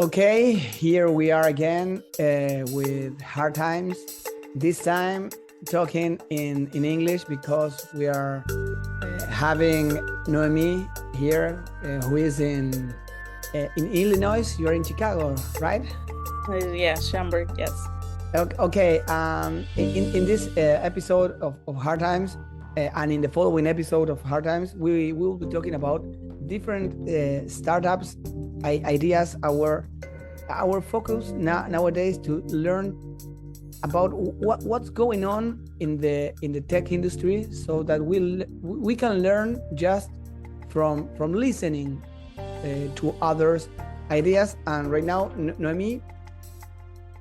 Okay, here we are again with Hard Times. This time talking in English because we are having Noemi here, who is in Illinois. You're in Chicago, right? Yes, Schaumburg, yes. Okay. In this episode of Hard Times, and in the following episode of Hard Times, we will be talking about different startups, ideas. Our focus nowadays to learn about what's going on in the tech industry, so that we can learn just from listening to others' ideas. And right now, Noemi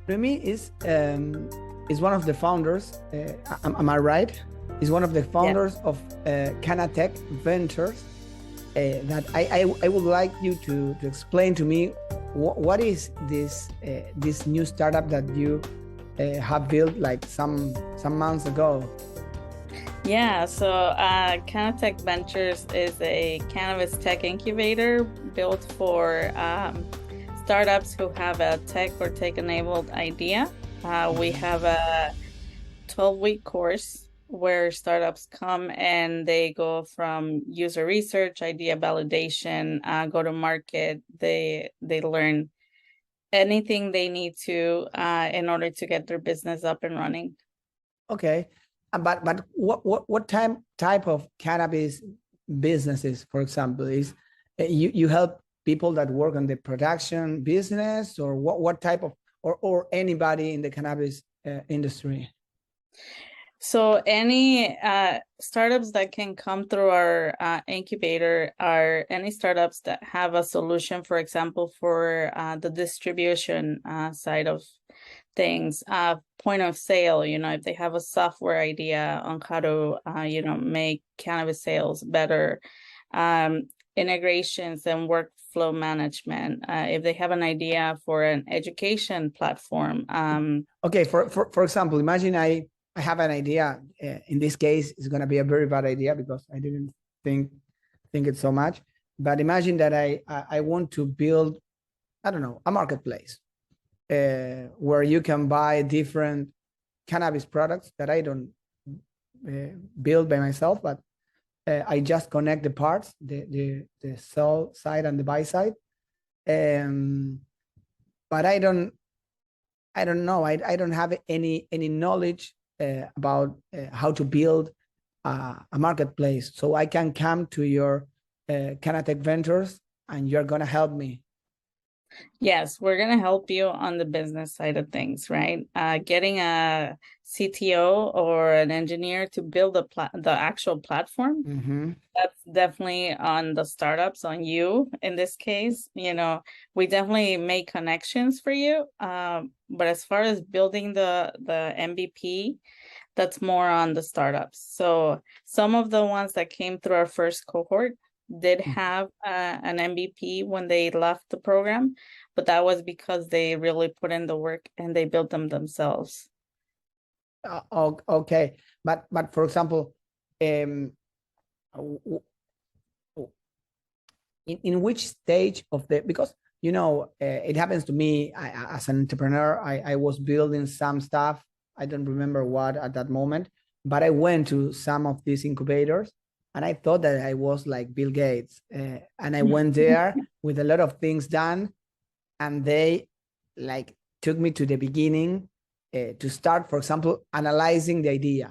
is one of the founders. Am I right? Is one of the founders of Cannatech Ventures. That I would like you to explain to me what is this new startup that you have built like some months ago. Yeah, so Cannatech Ventures is a cannabis tech incubator built for startups who have a tech or tech-enabled idea. We have a 12-week course where startups come and they go from user research, idea validation, go to market. They learn anything they need to in order to get their business up and running. Okay, but what type of cannabis businesses, for example, is you help people that work on the production business, or what type of, or anybody in the cannabis industry? So any startups that can come through our incubator are any startups that have a solution, for example, for the distribution side of things, point of sale, if they have a software idea on how to, make cannabis sales better, integrations and workflow management, if they have an idea for an education platform. Okay, for example, imagine I have an idea. In this case, it's going to be a very bad idea because I didn't think it so much. But imagine that I want to build, I don't know, a marketplace where you can buy different cannabis products that I don't build by myself, but I just connect the parts, the sell side and the buy side. But I don't know. I don't have any knowledge about how to build a marketplace. So I can come to your Cannatech Ventures and you're going to help me. Yes, we're going to help you on the business side of things, right? Getting a CTO or an engineer to build the actual platform, that's definitely on the startups, on you in this case. We definitely make connections for you. But as far as building the MVP, that's more on the startups. So some of the ones that came through our first cohort did have an MVP when they left the program, but that was because they really put in the work and they built them themselves. Okay, but for example, in which stage of the, because it happens to me as an entrepreneur. I was building some stuff. I don't remember what at that moment, but I went to some of these incubators and I thought that I was like Bill Gates, and I went there with a lot of things done, and they like took me to the beginning to start, for example, analyzing the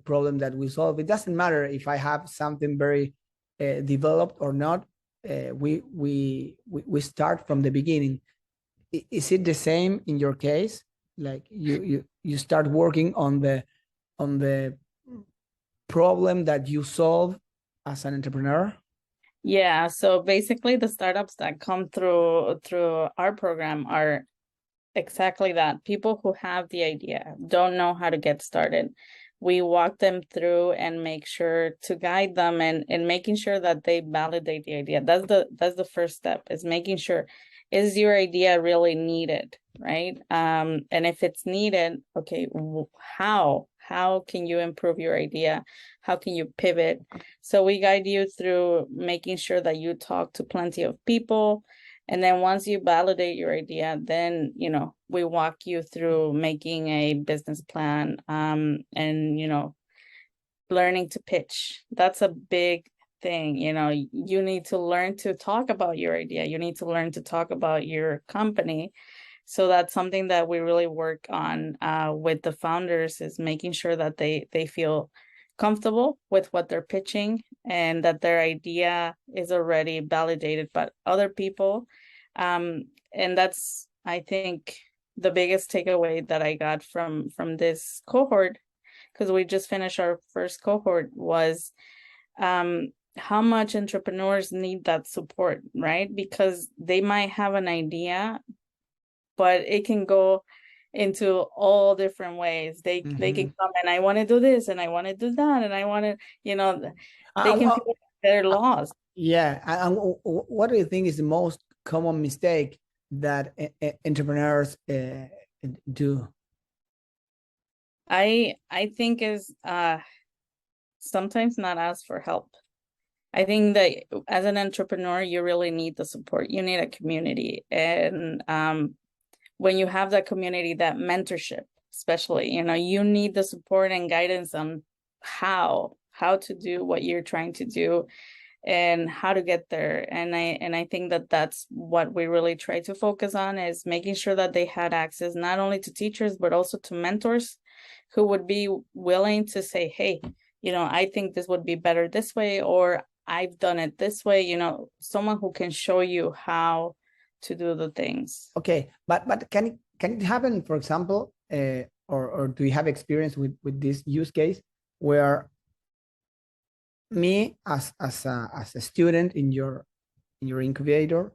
problem that we solve. It doesn't matter if I have something very developed or not. We start from the beginning. Is it the same in your case? Like you start working on the problem that you solve as an entrepreneur? Yeah, so basically the startups that come through our program are exactly that. People who have the idea, don't know how to get started. We walk them through and make sure to guide them and making sure that they validate the idea. That's the first step, is making sure, is your idea really needed, right? And if it's needed, okay, how can you improve your idea? How can you pivot? So we guide you through making sure that you talk to plenty of people, And then once you validate your idea, then, you know, we walk you through making a business plan, and, you know, learning to pitch. That's a big thing. You know, you need to learn to talk about your idea. You need to learn to talk about your company. So that's something that we really work on with the founders, is making sure that they feel comfortable with what they're pitching and that their idea is already validated by other people. And that's, I think, the biggest takeaway that I got from this cohort, because we just finished our first cohort, was how much entrepreneurs need that support, right? Because they might have an idea, but it can go into all different ways. They can come and I want to do this and I want to do that and I want to, you know, they can feel like they're lost. Yeah. And what do you think is the most common mistake that entrepreneurs do? I think is sometimes not ask for help. I think that as an entrepreneur, you really need the support. You need a community. And when you have that community, that mentorship, especially, you know, you need the support and guidance on how to do what you're trying to do and how to get there. And I think that that's what we really try to focus on, is making sure that they had access not only to teachers, but also to mentors who would be willing to say, hey, you know, I think this would be better this way, or I've done it this way, you know, someone who can show you how to do the things. Okay, but can it happen, for example, or do you have experience with this use case where me as a student in your incubator,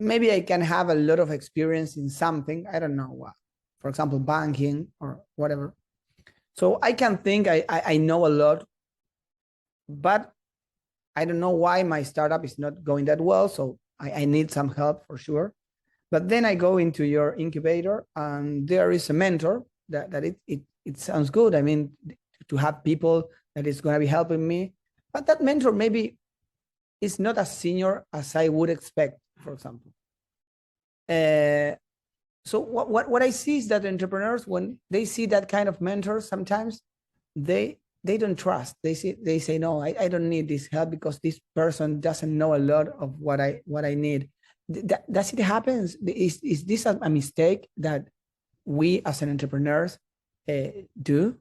maybe I can have a lot of experience in something, I don't know what, for example, banking or whatever. So I can think I know a lot, but I don't know why my startup is not going that well. So I need some help for sure. But then I go into your incubator and there is a mentor that it sounds good. I mean, to have people that is going to be helping me, but that mentor maybe is not as senior as I would expect, for example. So what I see is that entrepreneurs, when they see that kind of mentors, sometimes they don't trust. They say no, I don't need this help because this person doesn't know a lot of what I need. Does it happen? Is this a mistake that we as an entrepreneurs do?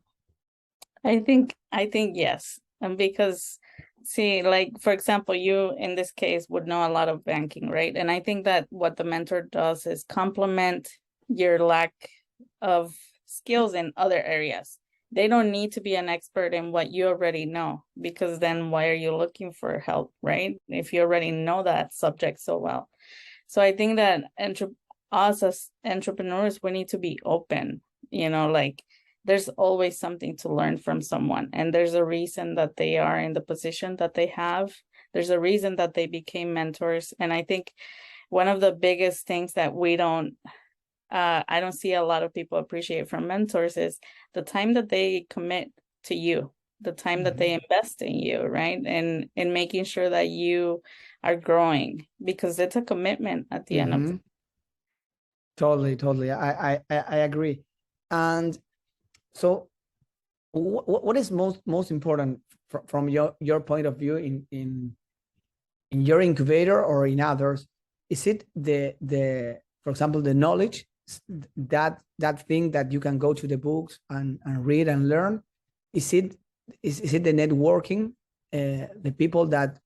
I think yes. And because, see, like, for example, you in this case would know a lot of banking, right? And I think that what the mentor does is complement your lack of skills in other areas. They don't need to be an expert in what you already know, because then why are you looking for help, right? If you already know that subject so well. So I think that us as entrepreneurs, we need to be open, you know, like, there's always something to learn from someone, and there's a reason that they are in the position that they have. There's a reason that they became mentors. And I think one of the biggest things that I don't see a lot of people appreciate from mentors is the time that they commit to you, the time that they invest in you, right? And in making sure that you are growing, because it's a commitment at the end of the. Totally. I agree. And so what is most important from your point of view in your incubator or in others? Is it the for example, the knowledge, that thing that you can go to the books and read and learn? Is it the networking, the people that,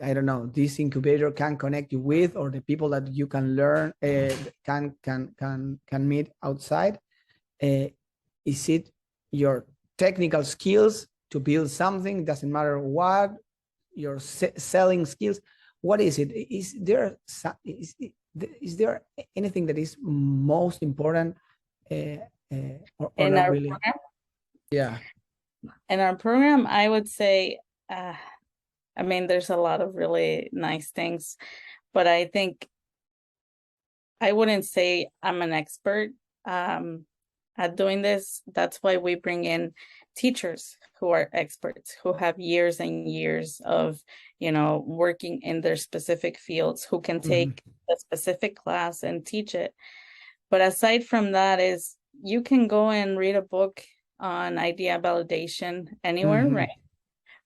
I don't know, this incubator can connect you with, or the people that you can learn can meet outside? Is it your technical skills to build something? Doesn't matter what, your selling skills. What is it? Is there anything that is most important, or in not our really? program? Yeah. In our program, I would say, I mean, there's a lot of really nice things, but I think I wouldn't say I'm an expert at doing this. That's why we bring in teachers who are experts, who have years and years of, working in their specific fields, who can take a specific class and teach it. But aside from that is you can go and read a book on idea validation anywhere, right?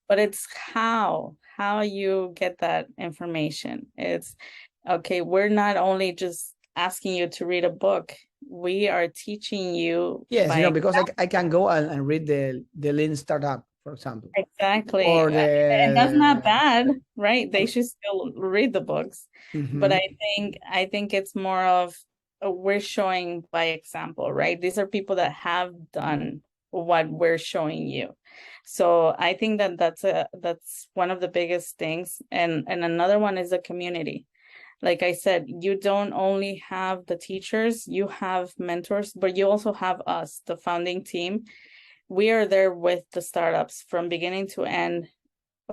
But it's how you get that information. It's okay, we're not only just asking you to read a book, we are teaching you. Yes, because I can go and read the Lean Startup, for example. Exactly. Or and that's not bad, right? They should still read the books. But I think it's more of we're showing by example, right? These are people that have done what we're showing you. So I think that's one of the biggest things. And another one is the community. Like I said, you don't only have the teachers, you have mentors, but you also have us, the founding team. We are there with the startups from beginning to end.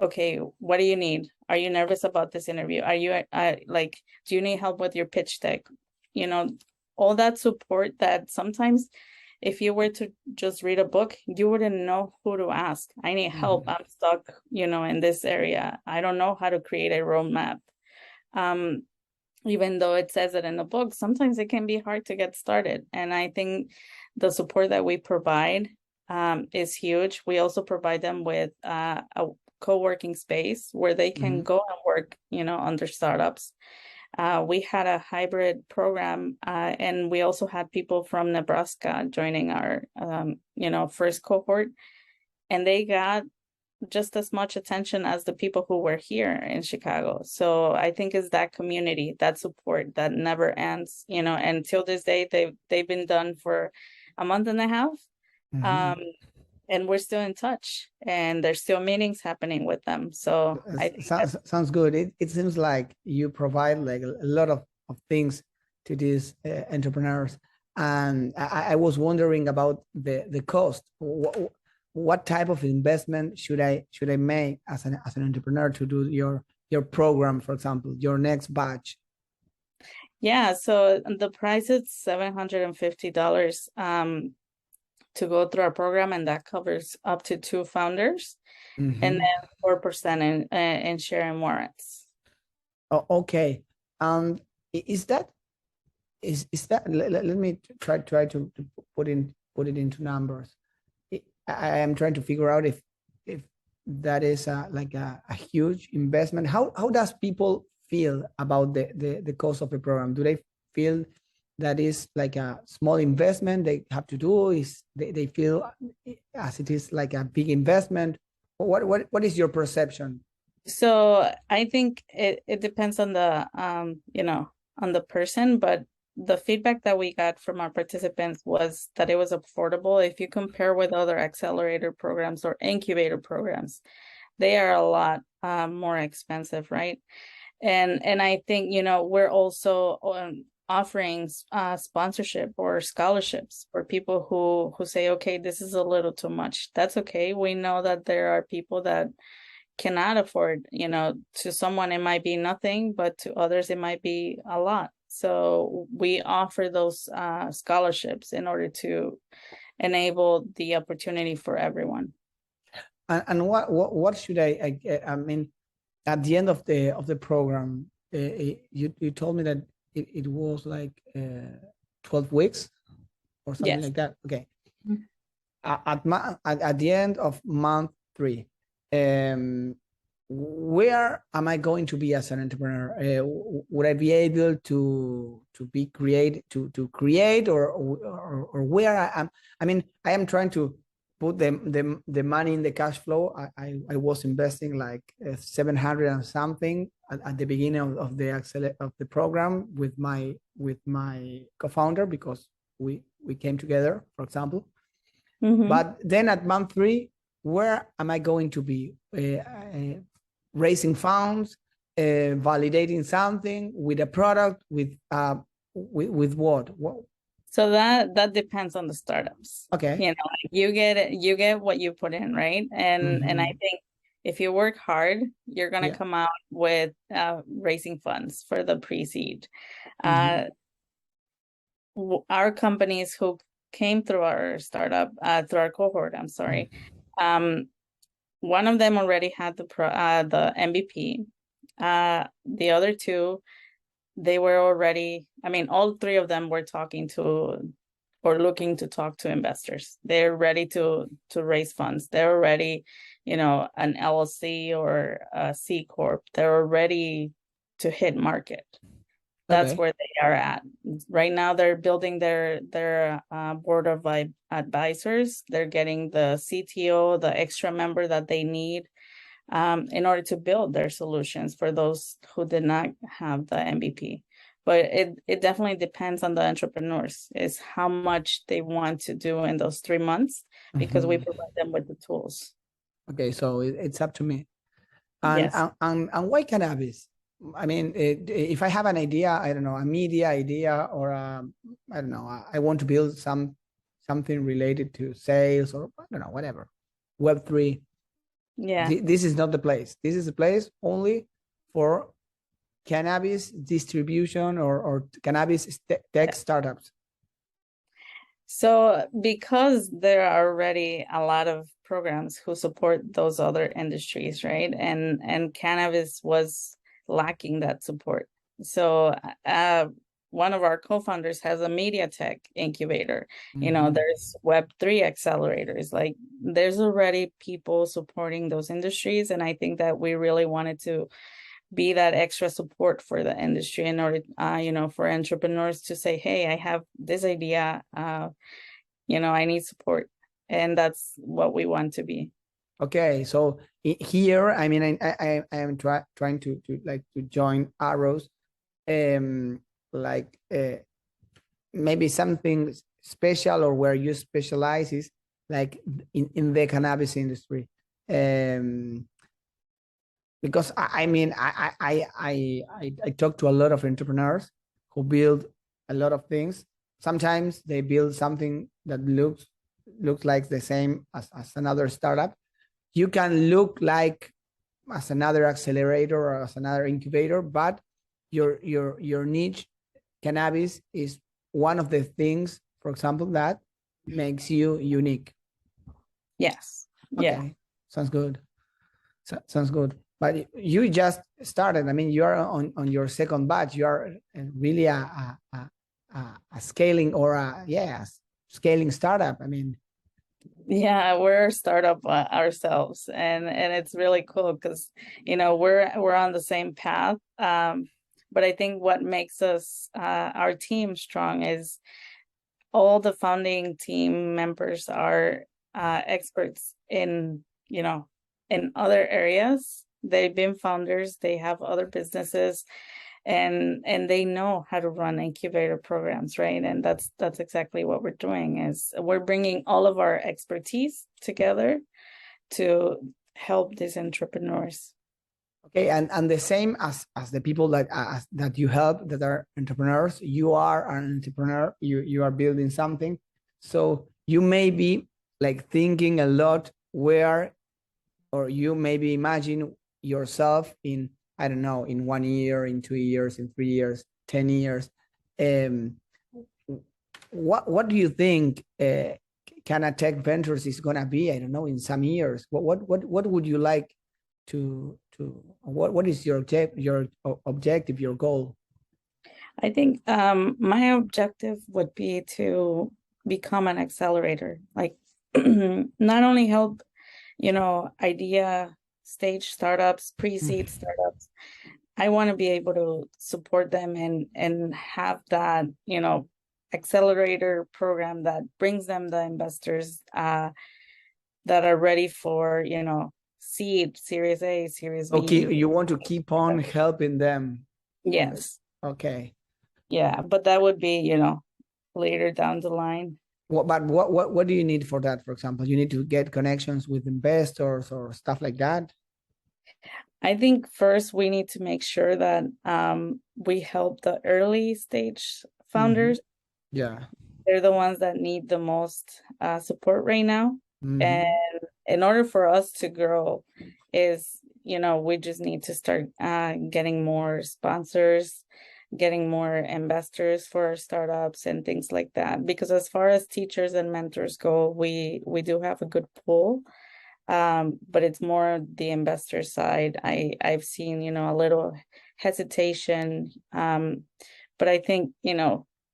Okay, what do you need? Are you nervous about this interview? Are you do you need help with your pitch deck? All that support that sometimes if you were to just read a book, you wouldn't know who to ask. I need help. I'm stuck, in this area. I don't know how to create a roadmap. Even though it says it in the book, sometimes it can be hard to get started. And I think the support that we provide is huge. We also provide them with a co-working space where they can go and work, on their startups. We had a hybrid program, and we also had people from Nebraska joining our, first cohort, and they got just as much attention as the people who were here in Chicago. So I think it's that community, that support that never ends, and till this day, they've been done for a month and a half. And we're still in touch, and there's still meetings happening with them. So I think sounds good. It seems like you provide like a lot of things to these entrepreneurs. And I was wondering about the cost. What type of investment should I make as an entrepreneur to do your program, for example, your next batch? Yeah, so the price is $750 to go through our program, and that covers up to 2 founders, and then 4% in share and warrants. Oh, okay. Is that let me try to put it into numbers. I am trying to figure out if that is like a huge investment. How does people feel about the cost of the program? Do they feel that is like a small investment they have to do? Is they feel as it is like a big investment? What is your perception? So I think it depends on the on the person, but the feedback that we got from our participants was that it was affordable. If you compare with other accelerator programs or incubator programs, they are a lot more expensive, right? And I think we're also offering sponsorship or scholarships for people who say, okay, this is a little too much. That's okay. We know that there are people that cannot afford, to someone it might be nothing, but to others it might be a lot. So we offer those scholarships in order to enable the opportunity for everyone. And what should I mean, at the end of the program, you told me that it was like 12 weeks or something like that. Okay. At the end of month 3, where am I going to be as an entrepreneur? Would I be able to create or where I am? I mean, I am trying to put the money in the cash flow. I was investing like 700 and something at the beginning of the program with my co-founder, because we came together, for example. But then at month 3, where am I going to be? Raising funds, validating something with a product, with what? So that depends on the startups. Okay. You get what you put in, right? And I think if you work hard, you're gonna come out with raising funds for the pre-seed. Our companies who came through our startup, through our cohort, I'm sorry. One of them already had the MVP. The other two, they were already, I mean, all three of them were talking to or looking to talk to investors. They're ready to raise funds. They're already, an LLC or a C Corp. They're ready to hit market. That's where they are at. Right now, they're building their board of advisors. They're getting the CTO, the extra member that they need in order to build their solutions for those who did not have the MVP. But it definitely depends on the entrepreneurs, is how much they want to do in those 3 months, because we provide them with the tools. Okay, so it's up to me. And, yes. and why cannabis? I mean, if I have an idea, I don't know, a media idea, or I don't know, I want to build something related to sales, or I don't know, whatever, Web3. Yeah. This is not the place. This is the place only for cannabis distribution or cannabis tech startups. So because there are already a lot of programs who support those other industries, right? And cannabis was lacking that support. So one of our co-founders has a media tech incubator. There's Web3 accelerators. Like, there's already people supporting those industries. And I think that we really wanted to be that extra support for the industry in order, for entrepreneurs to say, hey, I have this idea, I need support. And that's what we want to be. Okay, so here, I mean, I am trying to join arrows, maybe something special, or where you specialize is like in the cannabis industry. Because I mean, I talk to a lot of entrepreneurs who build a lot of things. Sometimes they build something that looks like the same as another startup. You can look like as another accelerator or as another incubator, but your niche, cannabis, is one of the things, for example, that makes you unique. Yes. Okay. Yeah. Sounds good. Sounds good. But you just started. I mean, you are on your second batch. You are really a scaling, or scaling startup. I mean, yeah, we're a startup ourselves, and it's really cool because we're on the same path. But I think what makes us our team strong is all the founding team members are experts in in other areas. They've been founders, they have other businesses, and they know how to run incubator programs, right? And that's exactly what we're doing, is we're bringing all of our expertise together to help these entrepreneurs. Okay, and the same as the people that you help, that are entrepreneurs. You are an entrepreneur. You are building something, so you may be like thinking a lot where, or you maybe imagine yourself in, I don't know, in 1 year, in 2 years, in 3 years, 10 years. What do you think Cannatech Ventures is gonna be? I don't know, in some years. What would you like to what is your objective, your goal? I think my objective would be to become an accelerator, like not only help idea stage startups, pre-seed startups. I want to be able to support them and have that accelerator program that brings them the investors that are ready for seed, Series A, Series B. Okay, you want to keep on helping them. Yes. Okay. Yeah, but that would be later down the line. What do you need for that? For example, you need to get connections with investors or stuff like that? I think first we need to make sure that we help the early stage founders. Yeah. They're the ones that need the most support right now. And in order for us to grow we just need to start getting more sponsors, getting more investors for our startups and things like that. Because as far as teachers and mentors go, we do have a good pool. But it's more the investor side. I've seen, a little hesitation. But I think,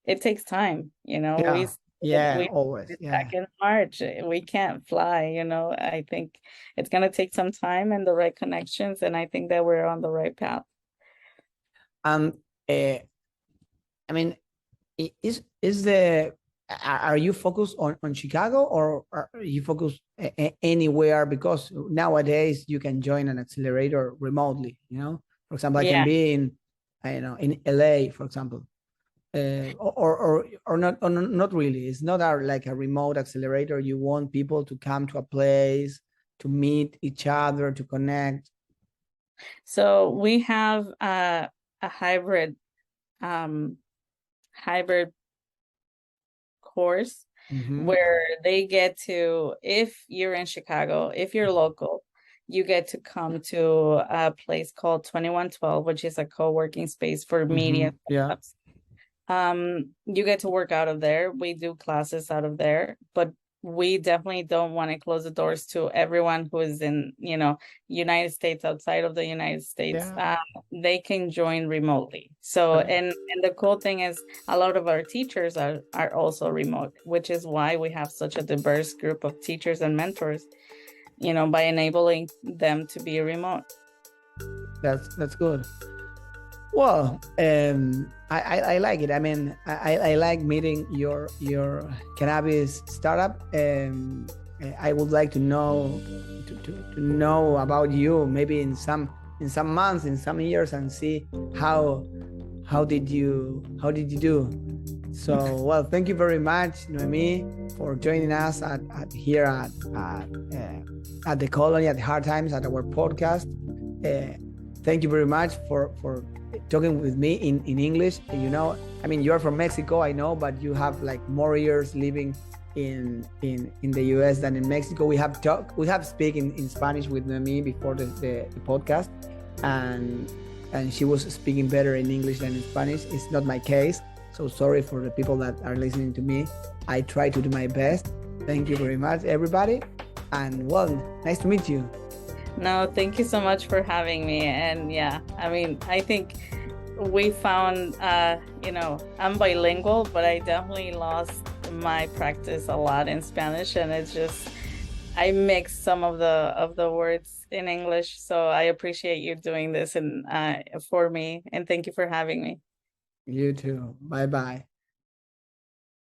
it takes time, Yeah. Yeah, we always. back Yeah. in March. We can't fly, I think it's gonna take some time and the right connections, and I think that we're on the right path. Um, uh, I mean, is the are you focused on Chicago, or are you focused anywhere? Because nowadays you can join an accelerator remotely. For example, I can Yeah. be in LA, for example, or not, not really. It's not like a remote accelerator. You want people to come to a place to meet each other, to connect. So we have a hybrid course where they get to, if you're in Chicago, if you're local, you get to come to a place called 2112, which is a co-working space for media. Yeah. You get to work out of there. We do classes out of there, but we definitely don't want to close the doors to everyone who is in, United States, outside of the United States. Yeah. They can join remotely. So, Okay. and the cool thing is a lot of our teachers are also remote, which is why we have such a diverse group of teachers and mentors, by enabling them to be remote. That's good. Well, I like it. I mean, I like meeting your cannabis startup. I would like to know to know about you, maybe in some months, in some years, and see how did you do. So, well, thank you very much, Noemi, for joining us here at the Colony, at the Hard Times, at our podcast. Thank you very much for talking with me in English. I mean, you're from Mexico, I know, but you have like more years living in the US than in Mexico. We have speak in Spanish with Noemi before the podcast, and she was speaking better in English than in Spanish. It's not my case, so sorry for the people that are listening to me. I try to do my best. Thank you very much, everybody, and well, nice to meet you. No, thank you so much for having me. And yeah, I mean, I think we found, I'm bilingual, but I definitely lost my practice a lot in Spanish, and it's just, I mix some of the words in English. So I appreciate you doing this and for me, and thank you for having me. You too. Bye bye.